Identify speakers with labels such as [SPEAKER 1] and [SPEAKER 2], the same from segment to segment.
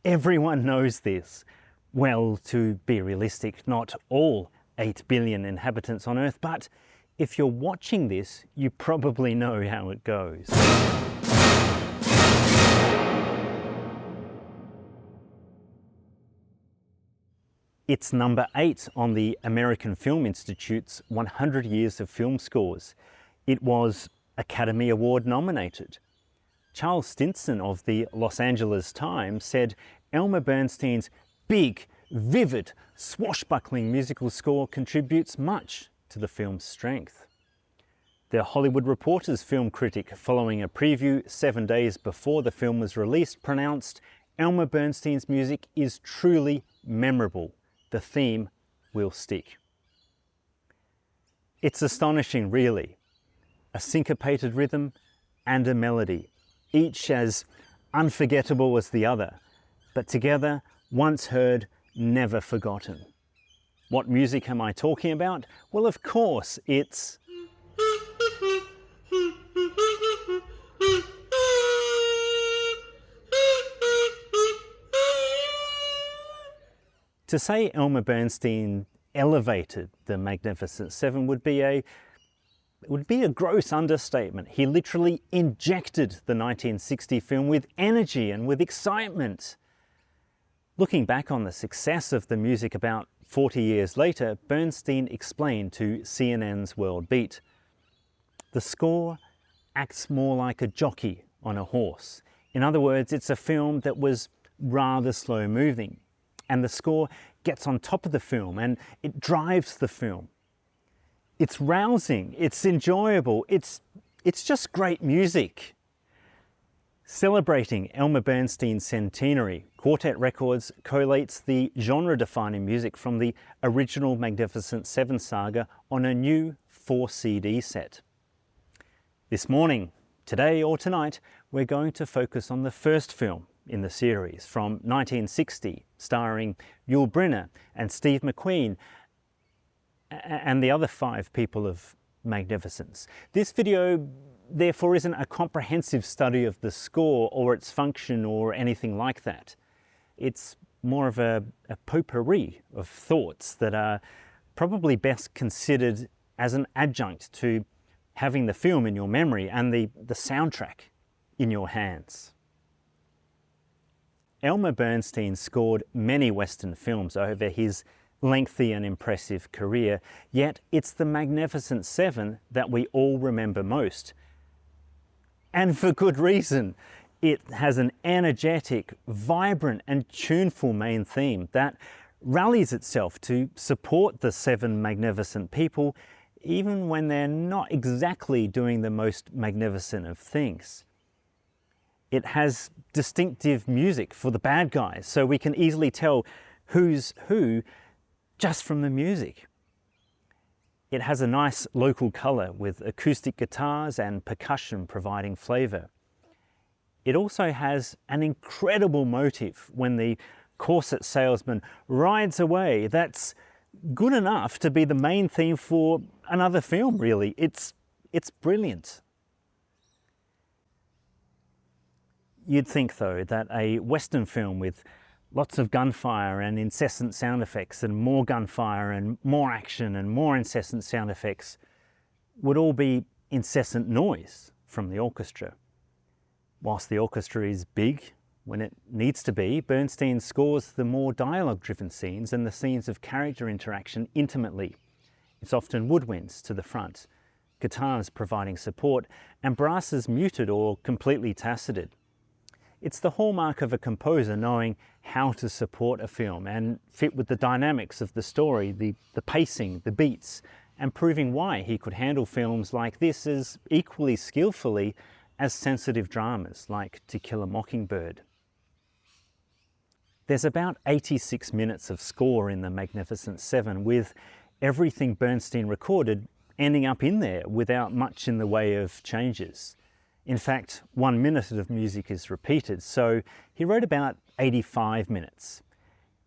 [SPEAKER 1] Everyone knows this. Well, to be realistic, not all 8 billion inhabitants on Earth, but if you're watching this, you probably know how it goes. It's number 8 on the American Film Institute's 100 Years of Film Scores. It was Academy Award nominated. Charles Stinson of the Los Angeles Times said Elmer Bernstein's big, vivid, swashbuckling musical score contributes much to the film's strength. The Hollywood Reporter's film critic, following a preview 7 days before the film was released, pronounced Elmer Bernstein's music is truly memorable. The theme will stick. It's astonishing, really. A syncopated rhythm and a melody, each as unforgettable as the other, but together, once heard, never forgotten. What music am I talking about? Well, of course, it's to say Elmer Bernstein elevated the Magnificent Seven would be a gross understatement. He literally injected the 1960 film with energy and with excitement. Looking back on the success of the music about 40 years later, Bernstein explained to CNN's World Beat, "The score acts more like a jockey on a horse. In other words, it's a film that was rather slow moving, and the score gets on top of the film and it drives the film. It's rousing, it's enjoyable, it's just great music." Celebrating Elmer Bernstein's centenary, Quartet Records collates the genre-defining music from the original Magnificent Seven saga on a new 4-CD set. This morning, today or tonight, we're going to focus on the first film in the series from 1960, starring Yul Brynner and Steve McQueen and the other 5 people of magnificence. This video therefore isn't a comprehensive study of the score or its function or anything like that. It's more of a potpourri of thoughts that are probably best considered as an adjunct to having the film in your memory and the soundtrack in your hands. Elmer Bernstein scored many Western films over his lengthy and impressive career, yet it's the Magnificent Seven that we all remember most. And for good reason. It has an energetic, vibrant and tuneful main theme that rallies itself to support the 7 magnificent people, even when they're not exactly doing the most magnificent of things. It has distinctive music for the bad guys, so we can easily tell who's who just from the music. It has a nice local colour with acoustic guitars and percussion providing flavour. It also has an incredible motive when the corset salesman rides away. That's good enough to be the main theme for another film, really. It's brilliant. You'd think, though, that a Western film with lots of gunfire and incessant sound effects and more gunfire and more action and more incessant sound effects would all be incessant noise from the orchestra. Whilst the orchestra is big when it needs to be, Bernstein scores the more dialogue-driven scenes and the scenes of character interaction intimately. It's often woodwinds to the front, guitars providing support, and brasses muted or completely tacited. It's the hallmark of a composer knowing how to support a film and fit with the dynamics of the story, the pacing, the beats, and proving why he could handle films like this as equally skillfully as sensitive dramas like To Kill a Mockingbird. There's about 86 minutes of score in the Magnificent Seven, with everything Bernstein recorded ending up in there without much in the way of changes. In fact, 1 minute of music is repeated, so he wrote about 85 minutes.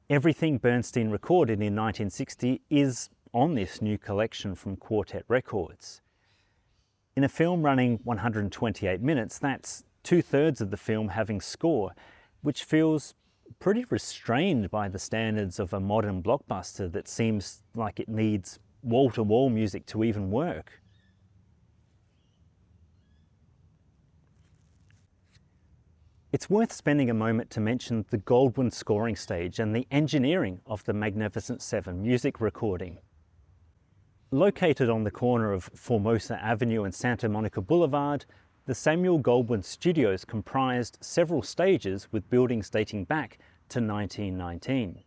[SPEAKER 1] Everything Bernstein recorded in 1960 is on this new collection from Quartet Records. In a film running 128 minutes, that's 2/3 of the film having score, which feels pretty restrained by the standards of a modern blockbuster that seems like it needs wall-to-wall music to even work. It's worth spending a moment to mention the Goldwyn scoring stage and the engineering of the Magnificent Seven music recording. Located on the corner of Formosa Avenue and Santa Monica Boulevard, the Samuel Goldwyn Studios comprised several stages with buildings dating back to 1919.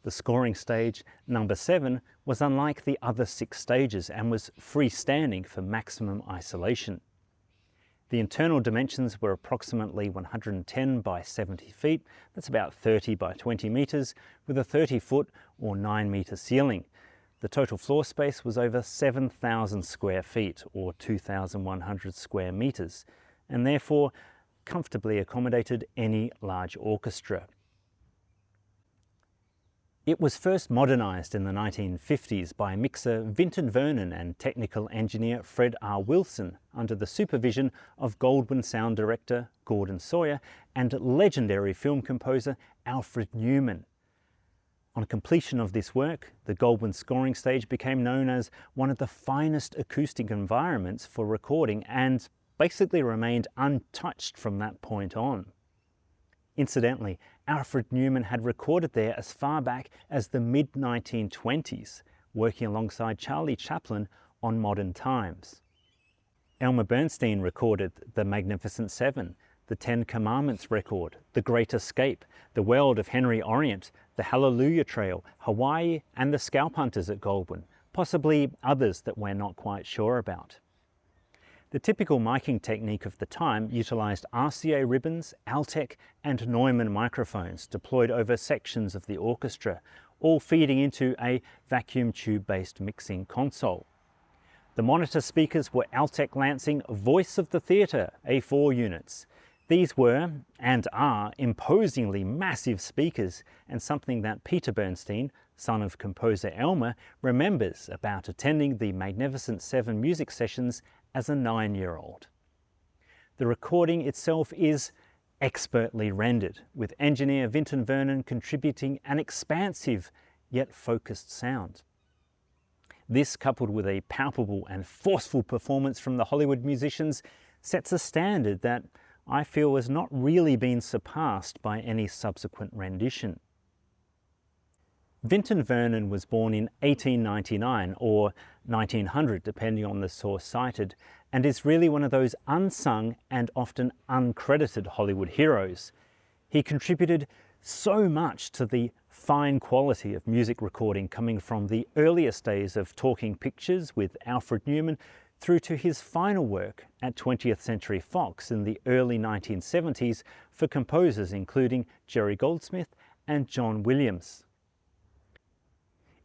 [SPEAKER 1] The scoring stage, number 7, was unlike the other 6 stages and was freestanding for maximum isolation. The internal dimensions were approximately 110 by 70 feet, that's about 30 by 20 metres, with a 30-foot or 9-metre ceiling. The total floor space was over 7,000 square feet, or 2,100 square metres, and therefore comfortably accommodated any large orchestra. It was first modernised in the 1950s by mixer Vinton Vernon and technical engineer Fred R. Wilson under the supervision of Goldwyn sound director Gordon Sawyer and legendary film composer Alfred Newman. On completion of this work, the Goldwyn scoring stage became known as one of the finest acoustic environments for recording and basically remained untouched from that point on. Incidentally, Alfred Newman had recorded there as far back as the mid-1920s, working alongside Charlie Chaplin on Modern Times. Elmer Bernstein recorded the Magnificent Seven, the Ten Commandments record, The Great Escape, The World of Henry Orient, the Hallelujah Trail, Hawaii, and the Scalp Hunters at Goldwyn, possibly others that we're not quite sure about. The typical miking technique of the time utilised RCA ribbons, Altec and Neumann microphones deployed over sections of the orchestra, all feeding into a vacuum tube-based mixing console. The monitor speakers were Altec Lansing Voice of the Theatre A4 units. These were, and are, imposingly massive speakers, and something that Peter Bernstein, son of composer Elmer, remembers about attending the Magnificent Seven music sessions as a 9-year-old. The recording itself is expertly rendered, with engineer Vinton Vernon contributing an expansive yet focused sound. This, coupled with a palpable and forceful performance from the Hollywood musicians, sets a standard that I feel has not really been surpassed by any subsequent rendition. Vinton Vernon was born in 1899 or 1900, depending on the source cited, and is really one of those unsung and often uncredited Hollywood heroes. He contributed so much to the fine quality of music recording coming from the earliest days of talking pictures with Alfred Newman through to his final work at 20th Century Fox in the early 1970s for composers including Jerry Goldsmith and John Williams.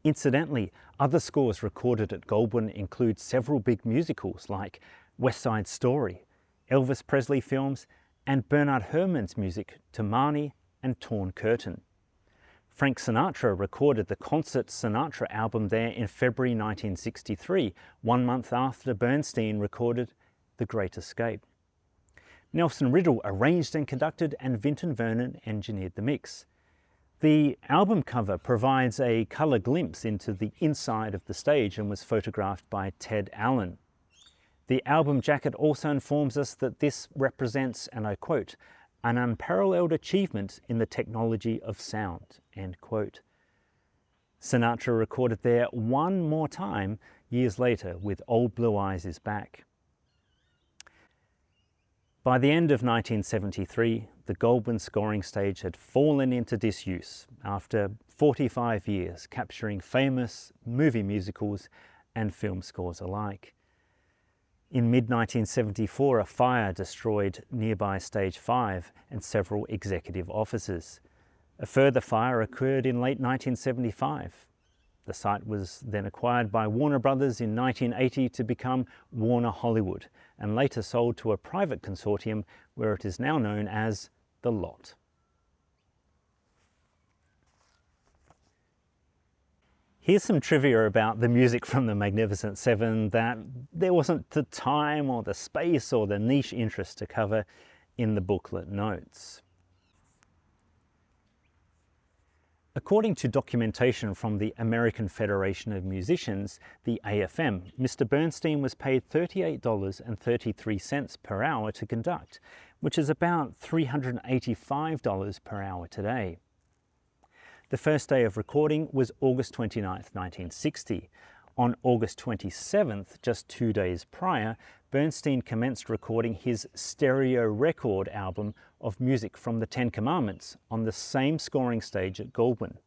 [SPEAKER 1] Incidentally, other scores recorded at Goldwyn include several big musicals like West Side Story, Elvis Presley films, and Bernard Herrmann's music to Marnie and Torn Curtain. Frank Sinatra recorded the Concert Sinatra album there in February 1963, 1 month after Bernstein recorded The Great Escape. Nelson Riddle arranged and conducted, and Vinton Vernon engineered the mix. The album cover provides a colour glimpse into the inside of the stage and was photographed by Ted Allen. The album jacket also informs us that this represents, and I quote, "an unparalleled achievement in the technology of sound," end quote. Sinatra recorded there one more time years later with Old Blue Eyes Is Back. By the end of 1973, the Goldwyn scoring stage had fallen into disuse after 45 years, capturing famous movie musicals and film scores alike. In mid-1974, a fire destroyed nearby Stage 5 and several executive offices. A further fire occurred in late 1975. The site was then acquired by Warner Brothers in 1980 to become Warner Hollywood, and later sold to a private consortium where it is now known as The Lot. Here's some trivia about the music from the Magnificent Seven that there wasn't the time or the space or the niche interest to cover in the booklet notes. According to documentation from the American Federation of Musicians, the AFM, Mr. Bernstein was paid $38.33 per hour to conduct, which is about $385 per hour today. The first day of recording was August 29th, 1960. On August 27th, just 2 days prior, Bernstein commenced recording his stereo record album of music from the Ten Commandments on the same scoring stage at Goldwyn.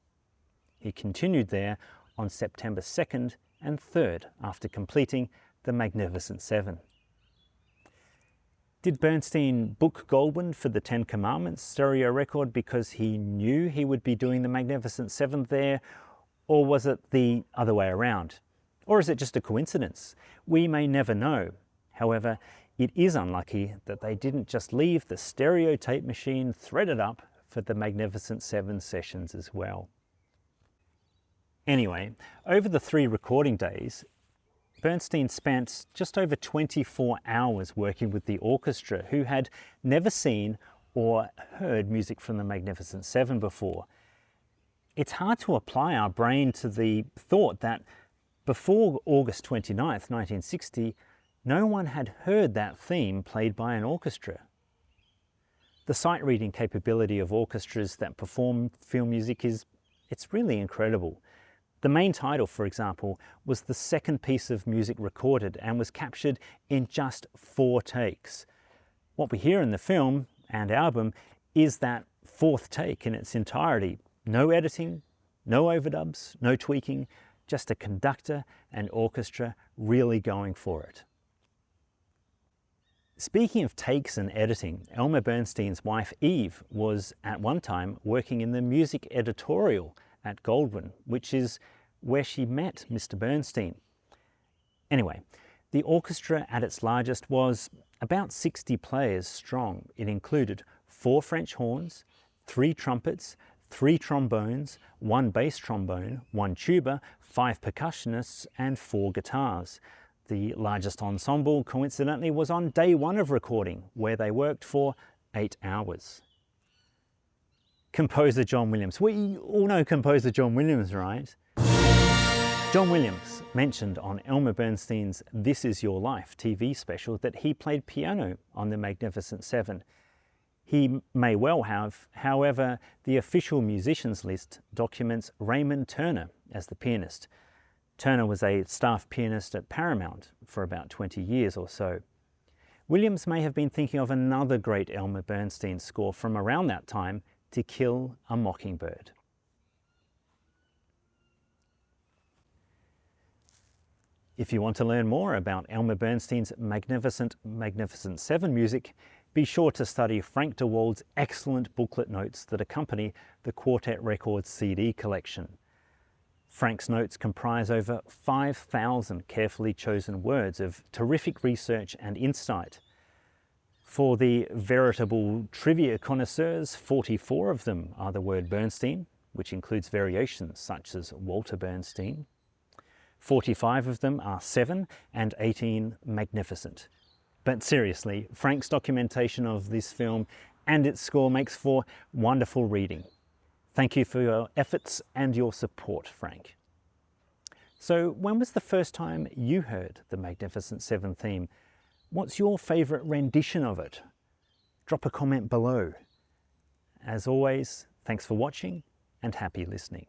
[SPEAKER 1] He continued there on September 2nd and 3rd after completing the Magnificent Seven. Did Bernstein book Goldwyn for the Ten Commandments stereo record because he knew he would be doing the Magnificent Seven there, or was it the other way around? Or is it just a coincidence? We may never know. However, it is unlucky that they didn't just leave the stereo tape machine threaded up for the Magnificent Seven sessions as well. Anyway, over the 3 recording days, Bernstein spent just over 24 hours working with the orchestra, who had never seen or heard music from the Magnificent Seven before. It's hard to apply our brain to the thought that before August 29th, 1960, no one had heard that theme played by an orchestra. The sight reading capability of orchestras that perform film music it's really incredible. The main title, for example, was the second piece of music recorded and was captured in just 4 takes. What we hear in the film and album is that 4th take in its entirety. No editing, no overdubs, no tweaking, just a conductor and orchestra really going for it. Speaking of takes and editing, Elmer Bernstein's wife Eve was at one time working in the music editorial at Goldwyn, which is where she met Mr. Bernstein. Anyway, the orchestra at its largest was about 60 players strong. It included 4 French horns, 3 trumpets, 3 trombones, 1 bass trombone, 1 tuba, 5 percussionists, and 4 guitars. The largest ensemble, coincidentally, was on day 1 of recording, where they worked for 8 hours. Composer John Williams. We all know composer John Williams, right? John Williams mentioned on Elmer Bernstein's This Is Your Life TV special that he played piano on the Magnificent Seven. He may well have, however, the official musicians list documents Raymond Turner as the pianist. Turner was a staff pianist at Paramount for about 20 years or so. Williams may have been thinking of another great Elmer Bernstein score from around that time, To Kill a Mockingbird. If you want to learn more about Elmer Bernstein's Magnificent Seven music, be sure to study Frank DeWald's excellent booklet notes that accompany the Quartet Records CD collection. Frank's notes comprise over 5,000 carefully chosen words of terrific research and insight. For the veritable trivia connoisseurs, 44 of them are the word Bernstein, which includes variations such as Walter Bernstein. 45 of them are 7 and 18 magnificent. But seriously, Frank's documentation of this film and its score makes for wonderful reading. Thank you for your efforts and your support, Frank. So, when was the first time you heard the Magnificent Seven theme? What's your favourite rendition of it? Drop a comment below. As always, thanks for watching and happy listening.